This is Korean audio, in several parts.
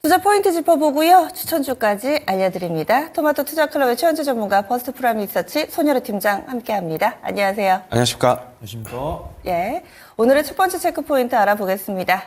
투자 포인트 짚어보고요. 추천주까지 알려드립니다. 토마토 투자클럽의 최원재 전문가, 퍼스트 프라임 리서치 손여루 팀장 함께합니다. 안녕하세요. 안녕하십니까. 안녕하십니까. 예, 오늘의 첫 번째 체크 포인트 알아보겠습니다.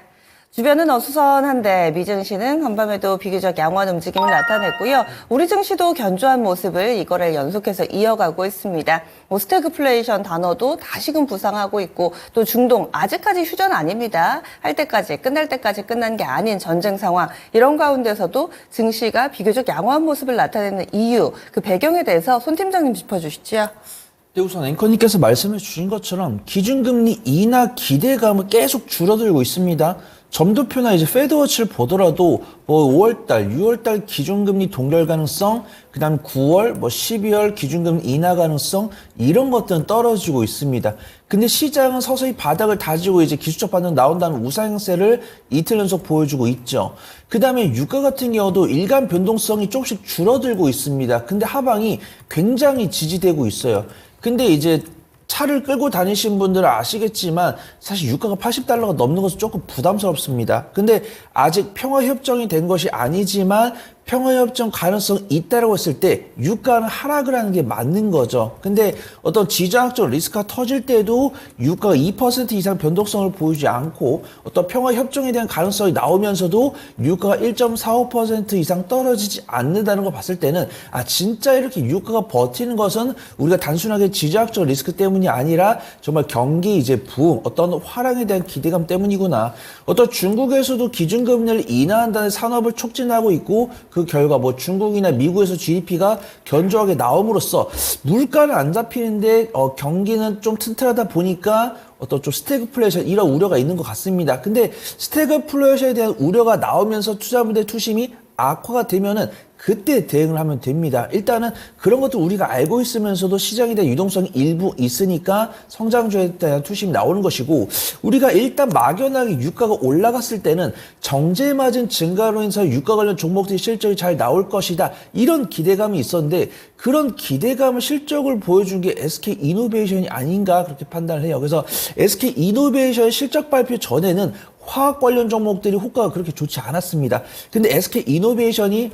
주변은 어수선한데 미증시는 한밤에도 비교적 양호한 움직임을 나타냈고요. 우리 증시도 견조한 모습을 이거를 연속해서 이어가고 있습니다. 스태그플레이션 단어도 다시금 부상하고 있고 또 중동 아직까지 휴전 아닙니다. 할 때까지 끝날 때까지 끝난 게 아닌 전쟁 상황 이런 가운데서도 증시가 비교적 양호한 모습을 나타내는 이유 그 배경에 대해서 손 팀장님 짚어주시죠. 네, 우선 앵커님께서 말씀해 주신 것처럼 기준금리 인하 기대감은 계속 줄어들고 있습니다. 점도표나 이제 패드워치를 보더라도 5월달, 6월달 기준금리 동결 가능성, 그다음 9월, 12월 기준금리 인하 가능성 이런 것들은 떨어지고 있습니다. 근데 시장은 서서히 바닥을 다지고 이제 기술적 반등 나온 다음에 우상향세를 이틀 연속 보여주고 있죠. 그다음에 유가 같은 경우도 일간 변동성이 조금씩 줄어들고 있습니다. 근데 하방이 굉장히 지지되고 있어요. 근데 이제 차를 끌고 다니신 분들은 아시겠지만 사실 유가가 $80가 넘는 것은 조금 부담스럽습니다. 근데 아직 평화협정이 된 것이 아니지만 평화협정 가능성이 있다라고 했을 때 유가는 하락을 하는 게 맞는 거죠. 근데 어떤 지정학적 리스크가 터질 때도 유가가 2% 이상 변동성을 보이지 않고 어떤 평화협정에 대한 가능성이 나오면서도 유가가 1.45% 이상 떨어지지 않는다는 걸 봤을 때는 진짜 이렇게 유가가 버티는 것은 우리가 단순하게 지정학적 리스크 때문이 아니라 정말 경기 이제 부흥 어떤 화랑에 대한 기대감 때문이구나. 어떤 중국에서도 기준금리를 인하한다는 산업을 촉진하고 있고 그 결과 중국이나 미국에서 GDP가 견조하게 나옴으로써 물가는 안 잡히는데 경기는 좀 튼튼하다 보니까 어떤 좀 스태그플레이션 이런 우려가 있는 것 같습니다. 근데 스태그플레이션에 대한 우려가 나오면서 투자분들의 투심이 악화가 되면은 그때 대응을 하면 됩니다. 일단은 그런 것도 우리가 알고 있으면서도 시장에 대한 유동성이 일부 있으니까 성장주에 대한 투심이 나오는 것이고 우리가 일단 막연하게 유가가 올라갔을 때는 정제 마진 증가로 인해서 유가 관련 종목들이 실적이 잘 나올 것이다. 이런 기대감이 있었는데 그런 기대감을 실적을 보여준 게 SK 이노베이션이 아닌가 그렇게 판단을 해요. 그래서 SK 이노베이션 실적 발표 전에는 화학 관련 종목들이 호가가 그렇게 좋지 않았습니다. 근데 SK 이노베이션이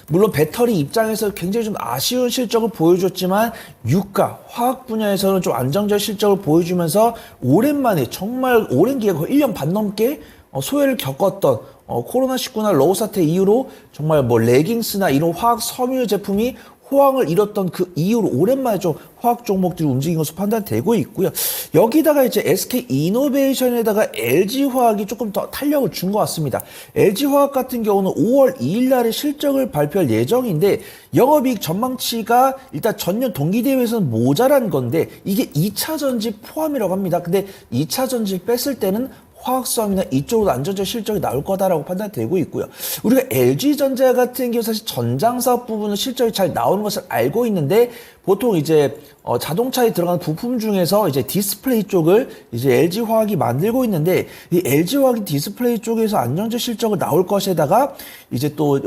물론 배터리 입장에서 굉장히 좀 아쉬운 실적을 보여줬지만 유가, 화학 분야에서는 좀 안정적 실적을 보여주면서 오랜만에 정말 오랜 기간 거의 1년 반 넘게 소외를 겪었던 코로나19나 러우 사태 이후로 정말 레깅스나 이런 화학 섬유 제품이 호황을 잃었던 그 이후로 오랜만에 좀 화학 종목들이 움직인 것으로 판단되고 있고요. 여기다가 이제 SK 이노베이션에다가 LG 화학이 조금 더 탄력을 준 것 같습니다. LG 화학 같은 경우는 5월 2일 날에 실적을 발표할 예정인데 영업이익 전망치가 일단 전년 동기 대비해서는 모자란 건데 이게 2차 전지 포함이라고 합니다. 근데 2차 전지 뺐을 때는 화학수업이나 이쪽으로 안정적 실적이 나올 거다라고 판단되고 있고요. 우리가 LG전자 같은 경우 사실 전장사업 부분은 실적이 잘 나오는 것을 알고 있는데 보통 이제 자동차에 들어가는 부품 중에서 이제 디스플레이 쪽을 이제 LG화학이 만들고 있는데 이 LG화학이 디스플레이 쪽에서 안정적 실적을 나올 것에다가 이제 또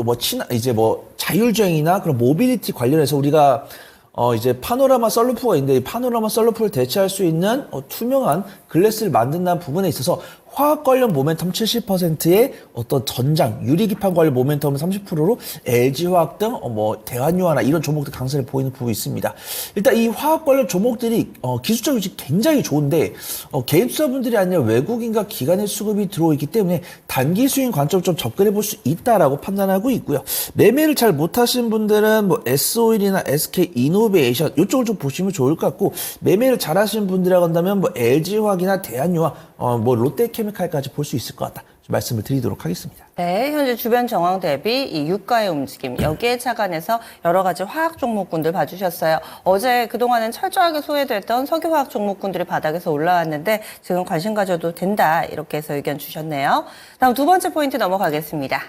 자율주행이나 그런 모빌리티 관련해서 우리가 이제 파노라마 썬루프가 있는데 이 파노라마 썬루프를 대체할 수 있는 투명한 글래스를 만든다는 부분에 있어서 화학 관련 모멘텀 70%의 어떤 전장, 유리기판 관련 모멘텀은 30%로 LG화학 등 대한유화나 이런 종목들 강세를 보이는 부분이 있습니다. 일단 이 화학 관련 종목들이 기술적 위치 굉장히 좋은데 개인 투자분들이 아니라 외국인과 기관의 수급이 들어오기 때문에 단기 수익 관점 좀 접근해 볼 수 있다라고 판단하고 있고요. 매매를 잘 못하신 분들은 S오일이나 SK 이노베이션 이쪽을 좀 보시면 좋을 것 같고 매매를 잘 하시는 분들이라고 한다면 LG화학이나 대한유화, 롯데케미칼까지 볼 수 있을 것 같다. 말씀을 드리도록 하겠습니다. 네, 현재 주변 정황 대비 이 유가의 움직임, 여기에 착안해서 여러 가지 화학 종목군들 봐주셨어요. 어제 그동안은 철저하게 소외됐던 석유화학 종목군들이 바닥에서 올라왔는데 지금 관심 가져도 된다. 이렇게 해서 의견 주셨네요. 다음 두 번째 포인트 넘어가겠습니다.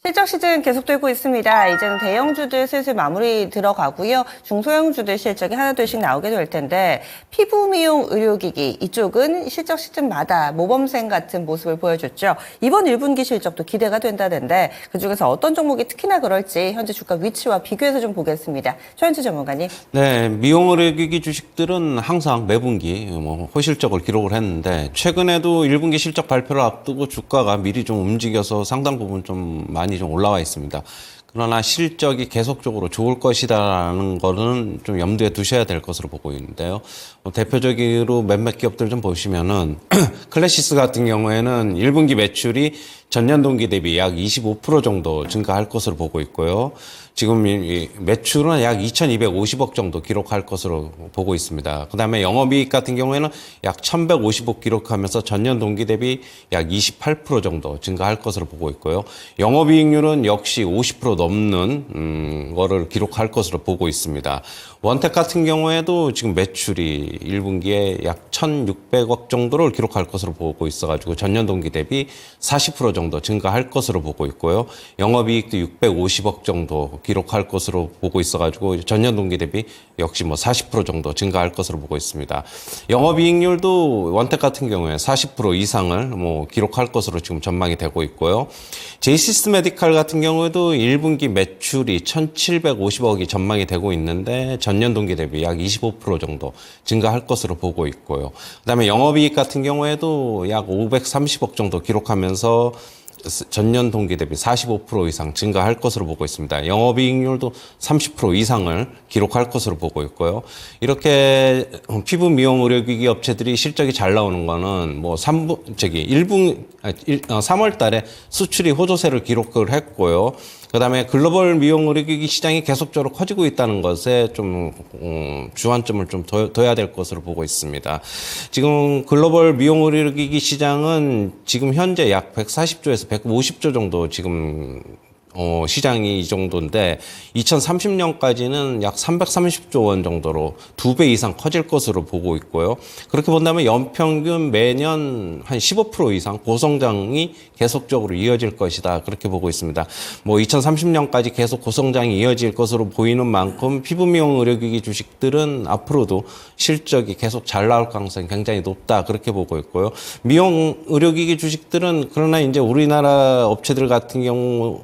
실적 시즌 계속되고 있습니다. 이제는 대형주들 슬슬 마무리 들어가고요. 중소형주들 실적이 하나둘씩 나오게 될 텐데 피부 미용 의료기기 이쪽은 실적 시즌마다 모범생 같은 모습을 보여줬죠. 이번 1분기 실적도 기대가 된다는데 그중에서 어떤 종목이 특히나 그럴지 현재 주가 위치와 비교해서 좀 보겠습니다. 최현주 전문가님. 네, 미용 의료기기 주식들은 항상 매분기 호실적을 기록을 했는데 최근에도 1분기 실적 발표를 앞두고 주가가 미리 좀 움직여서 상당 부분 좀 많이 좀 올라와 있습니다. 그러나 실적이 계속적으로 좋을 것이다라는 거는 좀 염두에 두셔야 될 것으로 보고 있는데요. 대표적으로 몇몇 기업들 좀 보시면은 클래시스 같은 경우에는 1분기 매출이 전년 동기 대비 약 25% 정도 증가할 것으로 보고 있고요. 지금 이 매출은 약 2,250억 정도 기록할 것으로 보고 있습니다. 그다음에 영업이익 같은 경우에는 약 1,150억 기록하면서 전년 동기 대비 약 28% 정도 증가할 것으로 보고 있고요. 영업이익률은 역시 50% 넘는 거를 기록할 것으로 보고 있습니다. 원택 같은 경우에도 지금 매출이 1분기에 약 1,600억 정도를 기록할 것으로 보고 있어가지고 전년 동기 대비 40% 정도 증가할 것으로 보고 있고요. 영업이익도 650억 정도 기록할 것으로 보고 있어가지고 전년 동기 대비 역시 40% 정도 증가할 것으로 보고 있습니다. 영업이익률도 원택 같은 경우에 40% 이상을 기록할 것으로 지금 전망이 되고 있고요. 제이시스 메디칼 같은 경우에도 1분기 매출이 1,750억이 전망이 되고 있는데 전년 동기 대비 약 25% 정도 증가할 것으로 보고 있고요. 그다음에 영업이익 같은 경우에도 약 530억 정도 기록하면서 전년 동기 대비 45% 이상 증가할 것으로 보고 있습니다. 영업이익률도 30% 이상을 기록할 것으로 보고 있고요. 이렇게 피부 미용 의료기기 업체들이 실적이 잘 나오는 거는 3월 달에 수출이 호조세를 기록을 했고요. 그다음에 글로벌 미용 의료기기 시장이 계속적으로 커지고 있다는 것에 좀 주안점을 좀 둬야 될 것으로 보고 있습니다. 지금 글로벌 미용 의료기기 시장은 지금 현재 약 140조에서 150조 정도 지금 시장이 이 정도인데 2030년까지는 약 330조 원 정도로 2배 이상 커질 것으로 보고 있고요. 그렇게 본다면 연평균 매년 한 15% 이상 고성장이 계속적으로 이어질 것이다. 그렇게 보고 있습니다. 2030년까지 계속 고성장이 이어질 것으로 보이는 만큼 피부 미용 의료기기 주식들은 앞으로도 실적이 계속 잘 나올 가능성이 굉장히 높다. 그렇게 보고 있고요. 미용 의료기기 주식들은 그러나 이제 우리나라 업체들 같은 경우에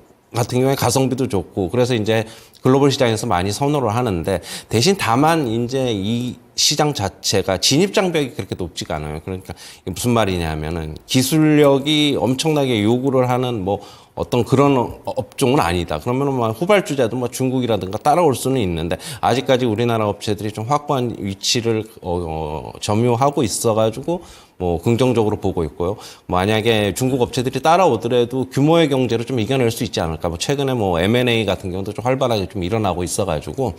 가성비도 좋고 그래서 이제 글로벌 시장에서 많이 선호를 하는데 대신 다만 이제 이 시장 자체가 진입 장벽이 그렇게 높지가 않아요. 그러니까 이게 무슨 말이냐면은 기술력이 엄청나게 요구를 하는 어떤 그런 업종은 아니다. 그러면은 후발주자도 중국이라든가 따라올 수는 있는데 아직까지 우리나라 업체들이 좀 확고한 위치를 점유하고 있어가지고 긍정적으로 보고 있고요. 만약에 중국 업체들이 따라오더라도 규모의 경제로 좀 이겨낼 수 있지 않을까. 최근에 M&A 같은 경우도 좀 활발하게 좀 일어나고 있어가지고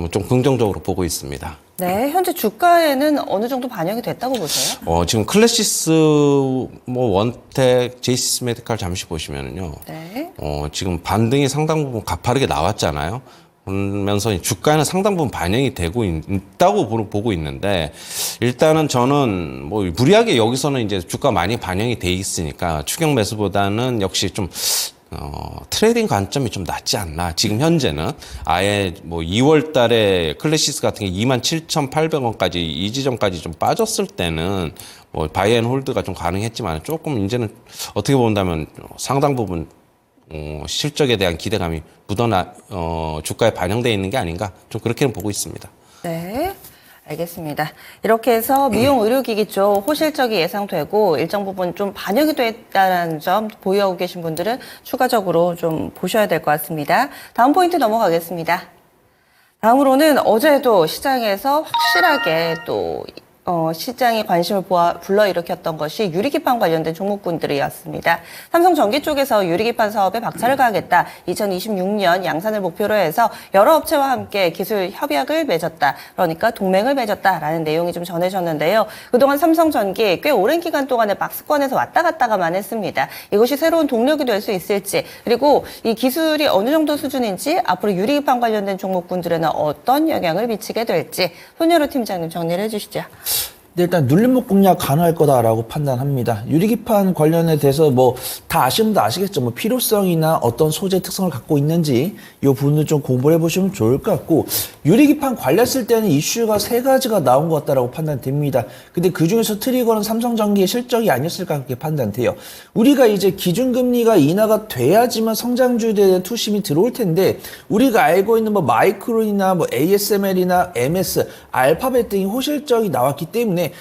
좀 긍정적으로 보고 있습니다. 네, 현재 주가에는 어느 정도 반영이 됐다고 보세요? 지금 클래시스, 원택, 제이시스 메디칼 잠시 보시면은요. 네. 지금 반등이 상당 부분 가파르게 나왔잖아요. 그러면서 주가에는 상당 부분 반영이 되고 있다고 보고 있는데 일단은 저는 무리하게 여기서는 이제 주가 많이 반영이 돼 있으니까 추격 매수보다는 역시 좀 트레이딩 관점이 좀 낮지 않나. 지금 현재는 아예 2월 달에 클래시스 같은 게 27,800원까지 이 지점까지 좀 빠졌을 때는 바이 앤 홀드가 좀 가능했지만 조금 이제는 어떻게 본다면 상당 부분 실적에 대한 기대감이 주가에 반영되어 있는 게 아닌가 좀 그렇게는 보고 있습니다. 네. 알겠습니다. 이렇게 해서 미용 의료기기 쪽 호실적이 예상되고 일정 부분 좀 반영이 됐다는 점 보유하고 계신 분들은 추가적으로 좀 보셔야 될 것 같습니다. 다음 포인트 넘어가겠습니다. 다음으로는 어제도 시장에서 확실하게 또 시장의 관심을 불러일으켰던 것이 유리기판 관련된 종목군들이었습니다. 삼성전기 쪽에서 유리기판 사업에 박차를 가하겠다. 2026년 양산을 목표로 해서 여러 업체와 함께 기술 협약을 맺었다. 그러니까 동맹을 맺었다라는 내용이 좀 전해졌는데요. 그동안 삼성전기 꽤 오랜 기간 동안에 박스권에서 왔다 갔다가만 했습니다. 이것이 새로운 동력이 될 수 있을지 그리고 이 기술이 어느 정도 수준인지 앞으로 유리기판 관련된 종목군들에는 어떤 영향을 미치게 될지 손여루 팀장님 정리를 해주시죠. 근데 일단 눌림목 공략 가능할 거다라고 판단합니다. 유리기판 관련에 대해서 뭐 다 아시는 분도 아시겠죠. 뭐 필요성이나 어떤 소재 특성을 갖고 있는지 이 부분을 좀 공부를 해보시면 좋을 것 같고, 유리기판 관련했을 때는 이슈가 3가지가 나온 것 같다라고 판단됩니다. 근데 그 중에서 트리거는 삼성전기의 실적이 아니었을까 그렇게 판단돼요. 우리가 이제 기준금리가 인하가 돼야지만 성장주에 대한 투심이 들어올 텐데, 우리가 알고 있는 뭐 마이크론이나 뭐 ASML이나 MS, 알파벳 등이 호실적이 나왔기 때문에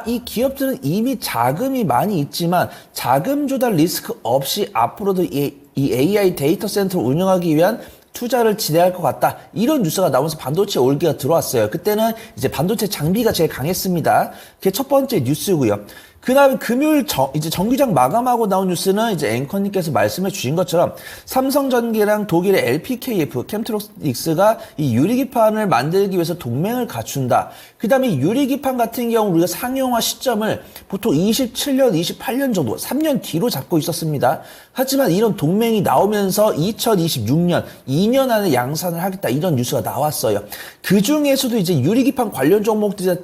이 기업들은 이미 자금이 많이 있지만 자금 조달 리스크 없이 앞으로도 이 AI 데이터 센터를 운영하기 위한 투자를 지대할 것 같다. 이런 뉴스가 나오면서 반도체 올기가 들어왔어요. 그때는 이제 반도체 장비가 제일 강했습니다. 그게 첫 번째 뉴스고요. 그 다음에 금요일 이제 정규장 마감하고 나온 뉴스는 이제 앵커님께서 말씀해 주신 것처럼 삼성전기랑 독일의 LPKF, 캠트로닉스가 이 유리기판을 만들기 위해서 동맹을 갖춘다. 그 다음에 유리기판 같은 경우 우리가 상용화 시점을 보통 27년, 28년 정도, 3년 뒤로 잡고 있었습니다. 하지만 이런 동맹이 나오면서 2026년, 2년 안에 양산을 하겠다. 이런 뉴스가 나왔어요. 그 중에서도 이제 유리기판 관련 종목들이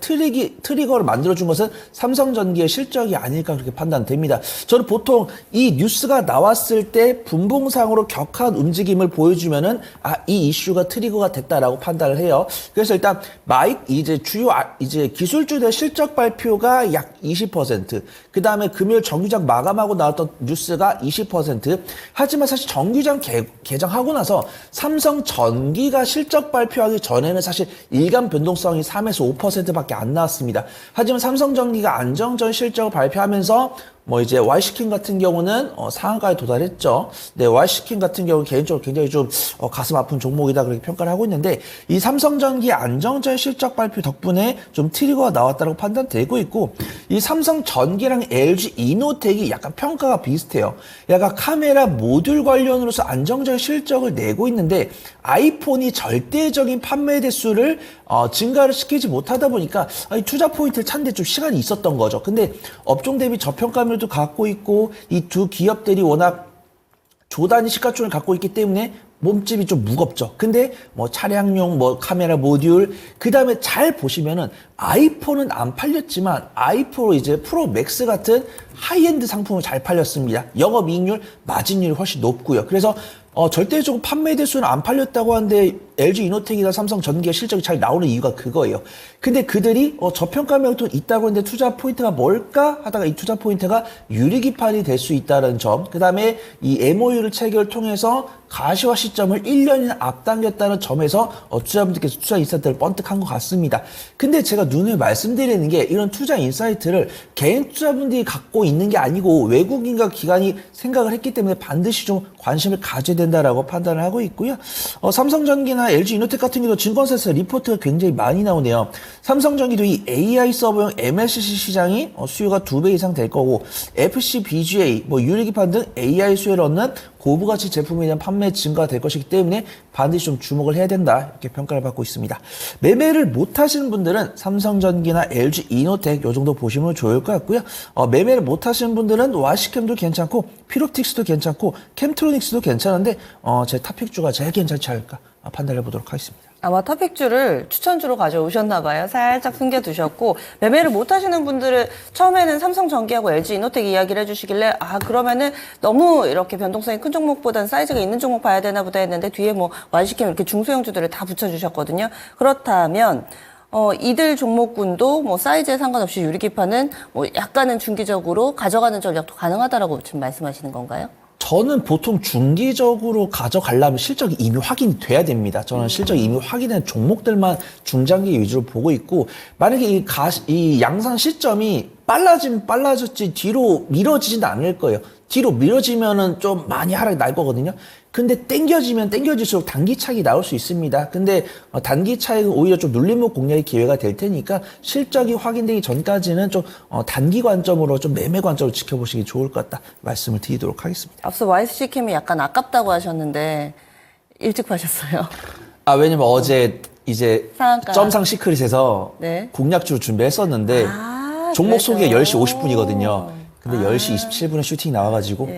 트리거를 만들어준 것은 삼성전기의 실적이 아닐까 그렇게 판단됩니다. 저는 보통 이 뉴스가 나왔을 때 분봉상으로 격한 움직임을 보여주면은 이 이슈가 트리거가 됐다라고 판단을 해요. 그래서 일단 이제 주요 이제 기술주의 실적 발표가 약 20%, 그 다음에 금요일 정규장 마감하고 나왔던 뉴스가 20%. 하지만 사실 정규장 개장하고 나서 삼성전기가 실적 발표하기 전에는 사실 일간 변동성이 3에서 5%밖에 안 나왔습니다. 하지만 삼성전기가 안정적인 실적을 발표하면서 뭐 이제 Y시킨 같은 경우는 상한가에 도달했죠. 네, Y시킨 같은 경우는 개인적으로 굉장히 좀 가슴 아픈 종목이다 그렇게 평가를 하고 있는데, 이 삼성전기 안정적인 실적 발표 덕분에 좀 트리거가 나왔다고 판단되고 있고, 이 삼성전기랑 LG 이노텍이 약간 평가가 비슷해요. 약간 카메라 모듈 관련으로서 안정적인 실적을 내고 있는데 아이폰이 절대적인 판매 대수를 증가를 시키지 못하다 보니까 투자 포인트를 찾는데 좀 시간이 있었던 거죠. 근데 업종 대비 저평가율도 갖고 있고 이 두 기업들이 워낙 조단위 시가총을 갖고 있기 때문에 몸집이 좀 무겁죠. 근데 뭐 차량용 뭐 카메라 모듈, 그 다음에 잘 보시면은 아이폰은 안 팔렸지만 아이폰 이제 프로 맥스 같은 하이엔드 상품은 잘 팔렸습니다. 영업이익률, 마진율이 훨씬 높고요. 그래서 절대적으로 판매 대수는 안 팔렸다고 하는데 LG 이노텍이나 삼성전기의 실적이 잘 나오는 이유가 그거예요. 근데 그들이 저평가명도 있다고 했는데 투자 포인트가 뭘까 하다가 이 투자 포인트가 유리기판이 될 수 있다는 점, 그 다음에 이 MOU를 체결을 통해서 가시화 시점을 1년이나 앞당겼다는 점에서 투자분들께서 투자 인사이트를 번뜩한 것 같습니다. 근데 제가 눈을 말씀드리는 게, 이런 투자 인사이트를 개인 투자분들이 갖고 있는 게 아니고 외국인과 기관이 생각을 했기 때문에 반드시 좀 관심을 가져야 된다라고 판단을 하고 있고요. 삼성전기나 LG 이노텍 같은 경우도 증권사에서 리포트가 굉장히 많이 나오네요. 삼성전기도 이 AI 서버용 MLCC 시장이 수요가 2배 이상 될 거고, FCBGA, 뭐 유리기판 등 AI 수요를 얻는 고부가치 제품에 대한 판매 증가될 것이기 때문에 반드시 좀 주목을 해야 된다, 이렇게 평가를 받고 있습니다. 매매를 못 하시는 분들은 삼성전기나 LG 이노텍 요 정도 보시면 좋을 것 같고요. 매매를 못 하시는 분들은 와시캠도 괜찮고 피롭틱스도 괜찮고 캠트로닉스도 괜찮은데 제 탑픽주가 제일 괜찮지 않을까 판단해 보도록 하겠습니다. 아마 터픽주를 추천주로 가져오셨나 봐요. 살짝 숨겨두셨고, 매매를 못 하시는 분들은 처음에는 삼성전기하고 LG 이노텍 이야기를 해주시길래 그러면은 너무 이렇게 변동성이 큰 종목보다는 사이즈가 있는 종목 봐야 되나 보다 했는데 뒤에 뭐 YC캠 이렇게 중소형주들을 다 붙여주셨거든요. 그렇다면 이들 종목군도 뭐 사이즈에 상관없이 유리기판은 뭐 약간은 중기적으로 가져가는 전략도 가능하다라고 지금 말씀하시는 건가요? 저는 보통 중기적으로 가져가려면 실적이 이미 확인이 돼야 됩니다. 저는 실적이 이미 확인된 종목들만 중장기 위주로 보고 있고, 만약에 이 양상 시점이 빨라졌지 뒤로 미뤄지진 않을 거예요. 뒤로 미뤄지면은 좀 많이 하락이 날 거거든요. 근데 땡겨지면 땡겨질수록 단기 차익이 나올 수 있습니다. 근데 단기 차익은 오히려 좀 눌림목 공략의 기회가 될 테니까 실적이 확인되기 전까지는 좀 단기 관점으로 좀 매매 관점으로 지켜보시기 좋을 것 같다 말씀을 드리도록 하겠습니다. 앞서 YC캠이 약간 아깝다고 하셨는데 일찍 파셨어요. 왜냐면 어제 이제 상한가. 점상 시크릿에서 네. 공략주를 준비했었는데 종목 그래서. 소개 10시 50분이거든요. 근데 10시 27분에 슈팅이 나와가지고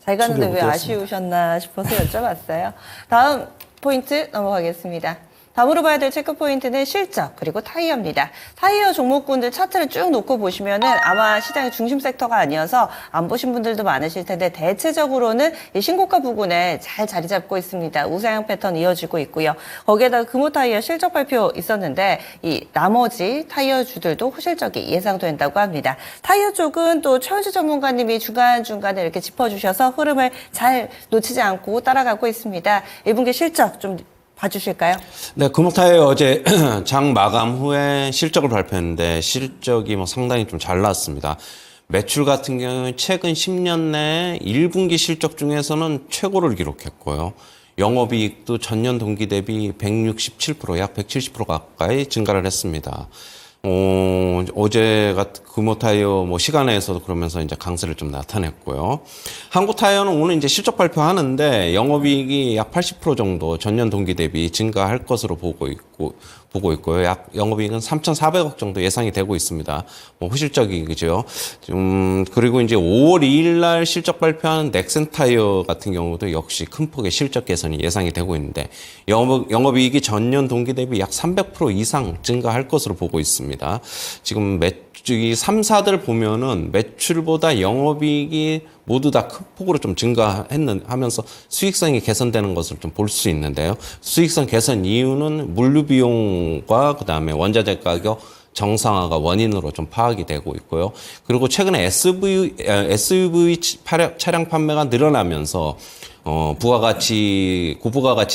잘 가는데 소개 왜 못 드렸습니다. 아쉬우셨나 싶어서 여쭤봤어요. 다음 포인트 넘어가겠습니다. 다음으로 봐야 될 체크포인트는 실적 그리고 타이어입니다. 타이어 종목군들 차트를 쭉 놓고 보시면은 아마 시장의 중심 섹터가 아니어서 안 보신 분들도 많으실 텐데 대체적으로는 이 신고가 부근에 잘 자리 잡고 있습니다. 우상향 패턴 이어지고 있고요. 거기에다가 금호타이어 실적 발표 있었는데 이 나머지 타이어주들도 호실적이 예상된다고 합니다. 타이어 쪽은 또 최원주 전문가님이 중간중간에 이렇게 짚어주셔서 흐름을 잘 놓치지 않고 따라가고 있습니다. 1분기 실적 좀 봐주실까요? 네, 금호타이어 어제 장 마감 후에 실적을 발표했는데 실적이 뭐 상당히 좀 잘 나왔습니다. 매출 같은 경우는 최근 10년 내 1분기 실적 중에서는 최고를 기록했고요. 영업이익도 전년 동기 대비 167%, 약 170% 가까이 증가를 했습니다. 어제 같은 금호타이어 뭐 시간에서도 그러면서 이제 강세를 좀 나타냈고요. 한국타이어는 오늘 이제 실적 발표하는데 영업이익이 약 80% 정도 전년 동기 대비 증가할 것으로 보고 있고요. 약 영업이익은 3,400억 정도 예상이 되고 있습니다. 뭐 호실적이죠. 그리고 이제 5월 2일 날 실적 발표하는 넥센타이어 같은 경우도 역시 큰 폭의 실적 개선이 예상이 되고 있는데 영업이익이 전년 동기 대비 약 300% 이상 증가할 것으로 보고 있습니다. 지금 이 3사들 보면은 매출보다 영업이익이 모두 다 큰 폭으로 좀 하면서 수익성이 개선되는 것을 좀 볼 수 있는데요. 수익성 개선 이유는 물류 비용과 그다음에 원자재 가격 정상화가 원인으로 좀 파악이 되고 있고요. 그리고 최근에 SUV 차량 판매가 늘어나면서 고부가가치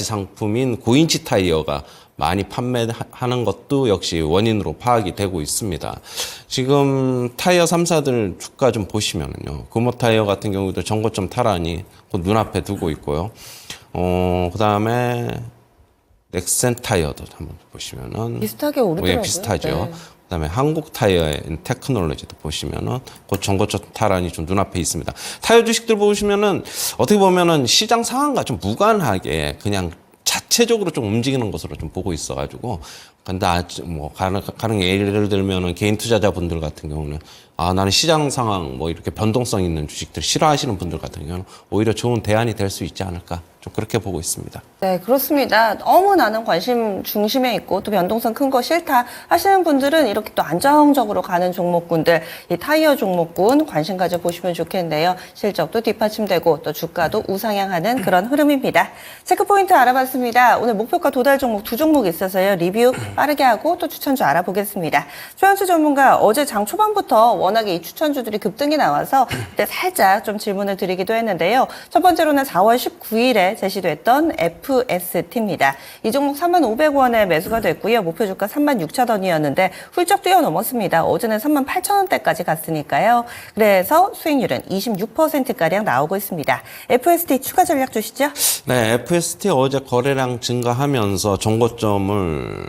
상품인 9인치 타이어가 많이 판매하는 것도 역시 원인으로 파악이 되고 있습니다. 지금 타이어 3사들 주가 좀 보시면은요. 금호타이어 같은 경우도 전고점 탈환이 곧 눈앞에 두고 있고요. 그다음에 넥센타이어도 한번 보시면은 비슷하게 오르더라고요. 예, 비슷하죠. 네. 그다음에 한국타이어의 테크놀로지도 보시면은 곧 전고점 탈환이 좀 눈앞에 있습니다. 타이어 주식들 보시면은 어떻게 보면은 시장 상황과 좀 무관하게 그냥 자체적으로 좀 움직이는 것으로 좀 보고 있어가지고, 근데 뭐 가령 예를 들면은 개인 투자자분들 같은 경우는 나는 시장 상황 뭐 이렇게 변동성 있는 주식들 싫어하시는 분들 같은 경우는 오히려 좋은 대안이 될 수 있지 않을까, 좀 그렇게 보고 있습니다. 네, 그렇습니다. 너무 나는 관심 중심에 있고 또 변동성 큰 거 싫다 하시는 분들은 이렇게 또 안정적으로 가는 종목군들, 이 타이어 종목군 관심 가져 보시면 좋겠는데요. 실적도 뒷받침되고 또 주가도 우상향하는 그런 흐름입니다. 체크포인트 알아봤습니다. 오늘 목표가 도달 종목 2종목 있어서요. 리뷰 빠르게 하고 또 추천주 알아보겠습니다. 최원수 전문가, 어제 장 초반부터 워낙에 이 추천주들이 급등이 나와서 그때 살짝 좀 질문을 드리기도 했는데요. 첫 번째로는 4월 19일에 제시됐던 FST입니다. 이 종목 35,500원에 매수가 됐고요. 목표 주가 36,000원이었는데 훌쩍 뛰어넘었습니다. 어제는 38,000원대까지 갔으니까요. 그래서 수익률은 26%가량 나오고 있습니다. FST 추가 전략 주시죠? 네, FST 어제 거래량 증가하면서 정고점을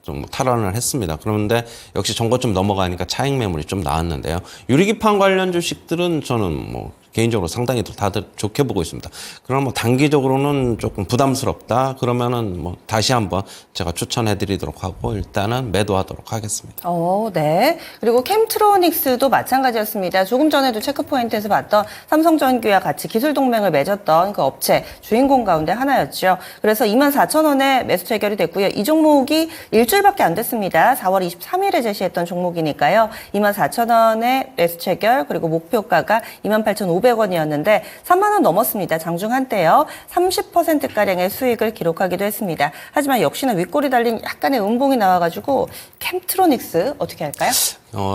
좀 탈환을 했습니다. 그런데 역시 정고점 넘어가니까 차익 매물이 좀 나왔는데요. 유리기판 관련 주식들은 저는 뭐 개인적으로 상당히 다들 좋게 보고 있습니다. 그럼 뭐 단기적으로는 조금 부담스럽다 그러면은 뭐 다시 한번 제가 추천해 드리도록 하고 일단은 매도하도록 하겠습니다. 네. 그리고 캠트로닉스도 마찬가지였습니다. 조금 전에도 체크포인트에서 봤던 삼성전기와 같이 기술 동맹을 맺었던 그 업체 주인공 가운데 하나였죠. 그래서 24,000원에 매수 체결이 됐고요. 이 종목이 일주일밖에 안 됐습니다. 4월 23일에 제시했던 종목이니까요. 24,000원에 매수 체결, 그리고 목표가가 28,500원이었는데 3만 원 넘었습니다. 장중 한때요. 30%가량의 수익을 기록하기도 했습니다. 하지만 역시나 윗골이 달린 약간의 음봉이 나와가지고 캠트로닉스 어떻게 할까요?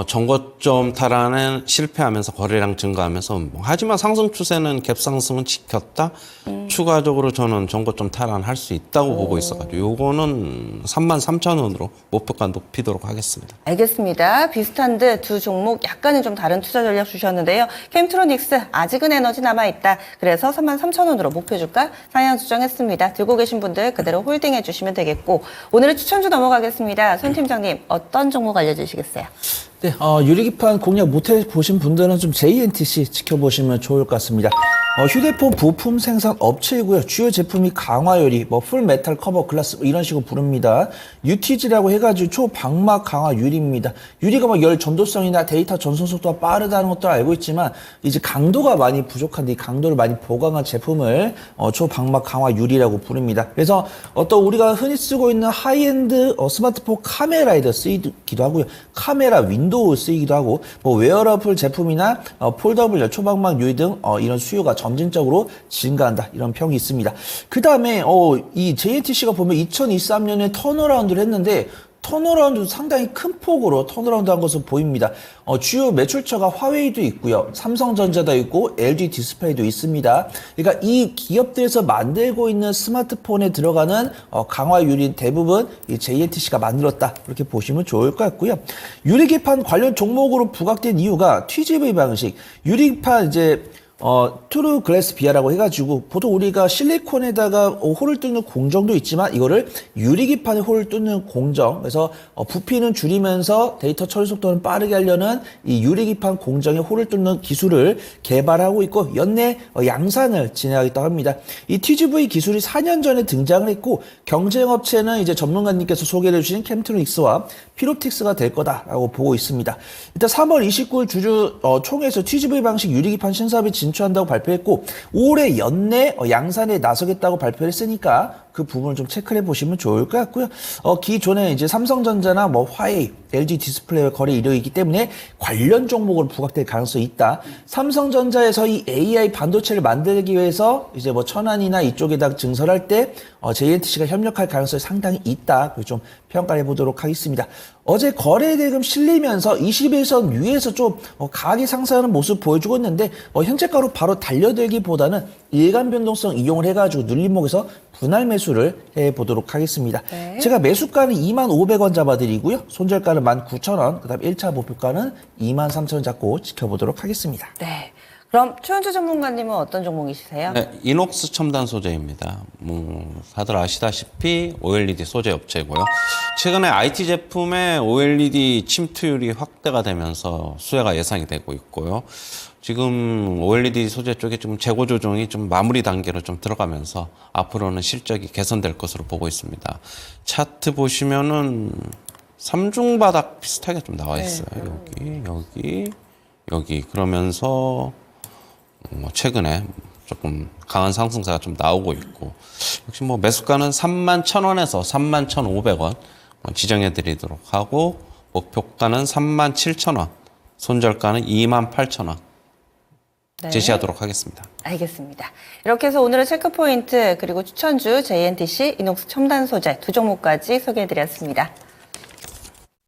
정고점 탈환에 실패하면서 거래량 증가하면서 하지만 상승 추세는 갭 상승은 지켰다. 추가적으로 저는 정고점 탈환할 수 있다고 보고 있어가지고 요거는 33,000원으로 목표가 높이도록 하겠습니다. 알겠습니다. 비슷한 듯 두 종목 약간은 좀 다른 투자 전략 주셨는데요. 캠트로닉스 아직은 에너지 남아있다. 그래서 33,000원으로 목표 주가 상향 수정했습니다. 들고 계신 분들 그대로 홀딩해 주시면 되겠고, 오늘의 추천주 넘어가겠습니다. 손 팀장님 어떤 종목 알려주시겠어요? 네, 유리기판 공략 못해 보신 분들은 좀 JNTC 지켜보시면 좋을 것 같습니다. 휴대폰 부품 생산 업체이고요. 주요 제품이 강화유리, 풀메탈 커버 글라스 이런 식으로 부릅니다. UTG라고 해가지고 초방막 강화 유리입니다. 유리가 열 전도성이나 데이터 전송 속도가 빠르다는 것도 알고 있지만 이제 강도가 많이 부족한데 이 강도를 많이 보강한 제품을 초방막 강화 유리라고 부릅니다. 그래서 어떤 우리가 흔히 쓰고 있는 하이엔드 스마트폰 카메라에도 쓰이기도 하고요. 카메라 윈도우 쓰이기도 하고 웨어러블 제품이나 폴더블 초방막 유리 등 이런 수요가 점진적으로 증가한다 이런 평이 있습니다. 그 다음에 이 JNTC가 보면 2023년에 턴어라운드를 했는데 턴어라운드 상당히 큰 폭으로 턴어라운드 한 것으로 보입니다. 주요 매출처가 화웨이도 있고요. 삼성전자도 있고 LG 디스플레이도 있습니다. 그러니까 이 기업들에서 만들고 있는 스마트폰에 들어가는 강화 유리 대부분 이 JNTC가 만들었다. 이렇게 보시면 좋을 것 같고요. 유리기판 관련 종목으로 부각된 이유가 TGV 방식. 유리기판 이제 트루 글래스 비아라고 해가지고 보통 우리가 실리콘에다가 홀을 뚫는 공정도 있지만 이거를 유리기판에 홀을 뚫는 공정, 그래서 부피는 줄이면서 데이터 처리 속도는 빠르게 하려는 이 유리기판 공정에 홀을 뚫는 기술을 개발하고 있고 연내 양산을 진행하겠다고 합니다. 이 TGV 기술이 4년 전에 등장을 했고 경쟁업체는 이제 전문가님께서 소개해 주신 캠트로닉스와 피롭틱스가 될 거다라고 보고 있습니다. 일단 3월 29일 주주 총회에서 TGV 방식 유리기판 신사업이 진출한다고 발표했고 올해 연내 양산에 나서겠다고 발표를 했으니까 그 부분을 좀 체크해 보시면 좋을 것 같고요. 기존에 이제 삼성전자나 화웨이, LG 디스플레이와 거래 이력이 있기 때문에 관련 종목으로 부각될 가능성이 있다. 삼성전자에서 이 AI 반도체를 만들기 위해서 이제 천안이나 이쪽에다 증설할 때 JNTC가 협력할 가능성이 상당히 있다. 좀 평가해 보도록 하겠습니다. 어제 거래대금 실리면서 21선 위에서 좀 가격이 상승하는 모습 보여주고 있는데 현재가로 바로 달려들기보다는 일간 변동성 이용을 해가지고 눌림목에서 분할 매수를 해보도록 하겠습니다. 네. 제가 매수가는 25,500원 잡아드리고요. 손절가는 19,000원, 그 다음 1차 목표가는 23,000원 잡고 지켜보도록 하겠습니다. 네. 그럼 최현주 전문가님은 어떤 종목이시세요? 네, 이녹스 첨단 소재입니다. 다들 아시다시피 OLED 소재 업체고요. 최근에 IT 제품의 OLED 침투율이 확대가 되면서 수혜가 예상이 되고 있고요. 지금 OLED 소재 쪽에 좀 재고 조정이 좀 마무리 단계로 좀 들어가면서 앞으로는 실적이 개선될 것으로 보고 있습니다. 차트 보시면은 삼중 바닥 비슷하게 좀 나와 있어요. 여기 그러면서 최근에 조금 강한 상승세가 좀 나오고 있고 역시 매수가는 31,000원에서 31,500원 지정해 드리도록 하고 목표가는 37,000원, 손절가는 28,000원 네. 제시하도록 하겠습니다. 알겠습니다. 이렇게 해서 오늘의 체크포인트 그리고 추천주 JNTC, 이녹스 첨단 소재 두 종목까지 소개해드렸습니다.